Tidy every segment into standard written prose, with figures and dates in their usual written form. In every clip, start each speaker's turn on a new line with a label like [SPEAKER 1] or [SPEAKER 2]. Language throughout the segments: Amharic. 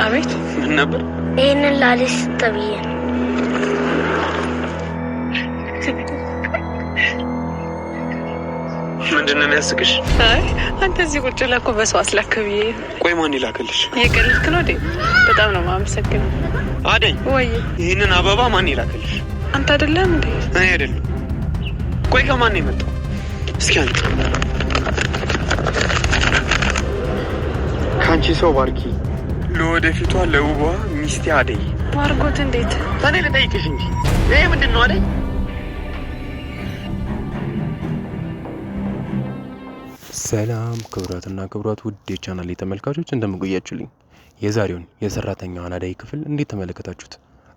[SPEAKER 1] አቤት ምን ነበር?
[SPEAKER 2] ይሄንን ላሊስ ተብዬ
[SPEAKER 1] ምንድነው የሚያስቅሽ?
[SPEAKER 3] አይ አንተ እዚህ ቁጭ ብለህ እኮ በሰው አስላከብዬ።
[SPEAKER 1] ቆይ ማን ይላክልሽ?
[SPEAKER 3] እየቀለድክ ነው አይደል? በጣም ነው የማመሰግነው።
[SPEAKER 1] አደይ
[SPEAKER 3] ወይ
[SPEAKER 1] ይሄንን አበባ ማን ይላክልሽ?
[SPEAKER 3] አንተ አይደለም እንዴ?
[SPEAKER 1] እኔ አይደለም። ቆይ ከማን ነው የመጣው? እስኪ አንተ ካንቺ ሰው ባርኪ ለወደፊቷ ለውቧ ሚስቴ አደይ።
[SPEAKER 3] ማርጎት እንዴት?
[SPEAKER 1] ታኔ ልጠይቅሽ እንጂ ይሄ ምንድነው አደይ?
[SPEAKER 4] ሰላም ክብራትና ክብራት ውድ የቻናሌ ተመልካቾች እንደምቆያችሁልኝ፣ የዛሬውን የሰራተኛዋን አደይ ክፍል እንዴት ተመለከታችሁት?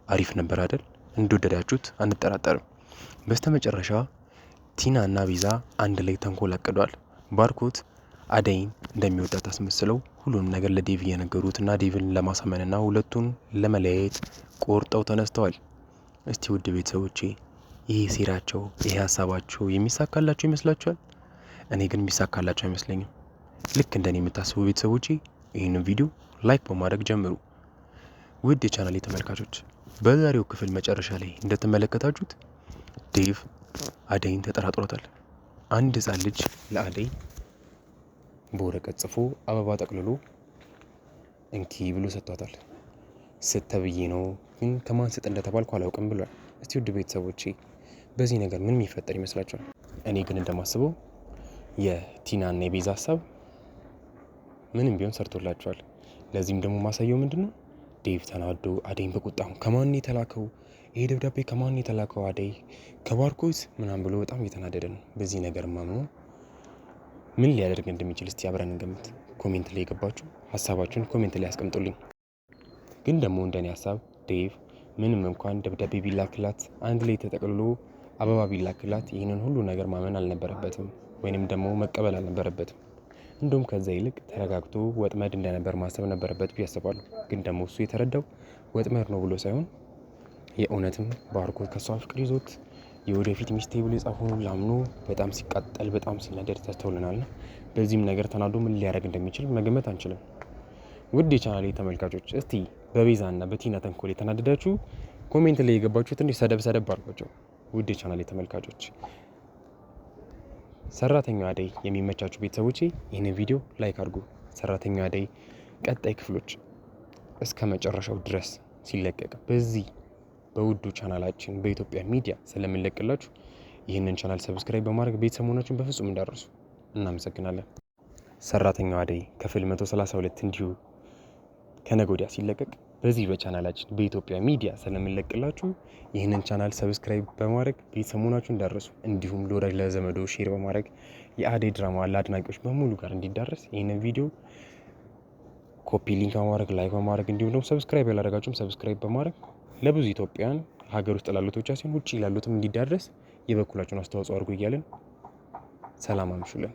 [SPEAKER 4] አሪፍ ነበር አይደል? እንደወደዳችሁት አንጠራጠርም። በስተመጨረሻ ቲና እና ቤዛ አንድ ላይ ተንኮል አቅደዋል። ባርኮት አደይን እንደሚወዳት አስመስለው ሁሉንም ነገር ለዴቭ እየነገሩትና ዴቭን ለማሳመንና ሁለቱን ለመለያየት ቆርጠው ተነስተዋል። እስቲ ውድ ቤተሰቦቼ ይሄ ሴራቸው፣ ይሄ ሀሳባቸው የሚሳካላቸው ይመስላችኋል? እኔ ግን የሚሳካላቸው አይመስለኝም። ልክ እንደኔ የምታስቡ ቤተሰቦቼ ይህንን ቪዲዮ ላይክ በማድረግ ጀምሩ። ውድ የቻናሌ ተመልካቾች በዛሬው ክፍል መጨረሻ ላይ እንደተመለከታችሁት ዴቭ አደይን ተጠራጥሮታል። አንድ ህጻን ልጅ ለአደይ በወረቀት ጽፎ አበባ ጠቅልሎ እንኪ ብሎ ሰጥቷታል። ስተብዬ ነው ግን ከማን ስጥ እንደተባልኩ አላውቅም ብሏል። እስቲ ውድ ቤተሰቦቼ በዚህ ነገር ምን የሚፈጠር ይመስላችኋል? እኔ ግን እንደማስበው የቲና እና የቤዛ ሀሳብ ምንም ቢሆን ሰርቶላቸዋል። ለዚህም ደግሞ ማሳየው ምንድነው? ዴቭ ተናዶ አደይን በቁጣው ከማን የተላከው ይሄ ደብዳቤ ከማን የተላከው አደይ ከባርኮት ምናምን ብሎ በጣም እየተናደደ ነው። በዚህ ነገር ማምኖ ምን ሊያደርግ እንደሚችል እስቲ አብረን እንገምት። ኮሜንት ላይ የገባችሁ ሀሳባችሁን ኮሜንት ላይ አስቀምጡልኝ። ግን ደግሞ እንደኔ ሀሳብ ዴቭ ምንም እንኳን ደብዳቤ ቢላክላት አንድ ላይ ተጠቅልሎ አበባ ቢላክላት ይህንን ሁሉ ነገር ማመን አልነበረበትም፣ ወይንም ደግሞ መቀበል አልነበረበትም። እንዲሁም ከዛ ይልቅ ተረጋግቶ ወጥመድ እንደነበር ማሰብ ነበረበት ብዬ አስባለሁ። ግን ደግሞ እሱ የተረዳው ወጥመድ ነው ብሎ ሳይሆን የእውነትም ባርኮት ከሷ ፍቅር ይዞት የወደፊት ሚስቴ ብሎ የጻፈውን ላምኖ በጣም ሲቃጠል በጣም ሲናደድ ተስተውለናልና በዚህም ነገር ተናዶ ምን ሊያደርግ እንደሚችል መገመት አንችልም። ውድ የቻናሌ ተመልካቾች እስቲ በቤዛና በቲና ተንኮል የተናደዳችሁ ኮሜንት ላይ የገባችሁ ትንሽ ሰደብ አድርጓቸው። ውድ የቻናሌ ተመልካቾች ሰራተኛዋ አደይ የሚመቻችሁ ቤተሰቦቼ ይህንን ቪዲዮ ላይክ አድርጉ። ሰራተኛዋ አደይ ቀጣይ ክፍሎች እስከ መጨረሻው ድረስ ሲለቀቅ በዚህ በውዱ ቻናላችን በኢትዮጵያ ሚዲያ ስለምንለቅላችሁ ይህንን ቻናል ሰብስክራይብ በማድረግ ቤተሰብ መሆናችሁን በፍጹም እንዳትረሱ። እናመሰግናለን። ሰራተኛዋ አደይ ክፍል 132 እንዲሁ ከነገ ወዲያ ሲለቀቅ በዚህ በቻናላችን በኢትዮጵያ ሚዲያ ስለምንለቅላችሁ ይህንን ቻናል ሰብስክራይብ በማድረግ ቤተሰብ መሆናችሁን እንዳትረሱ። እንዲሁም ለወዳጅ ለዘመዶ ሼር በማድረግ የአደይ ድራማ ለአድናቂዎች በሙሉ ጋር እንዲዳረስ ይህንን ቪዲዮ ኮፒ ሊንክ በማድረግ ላይክ በማድረግ እንዲሁም ደግሞ ሰብስክራይብ ያላደረጋችሁም ሰብስክራይብ በማድረግ ለብዙ ኢትዮጵያውያን ሀገር ውስጥ ላሉት ብቻ ሳይሆን ውጭ ላሉትም እንዲዳረስ የበኩላችሁን አስተዋጽኦ አድርጉ እያልን ሰላም አምሹልን።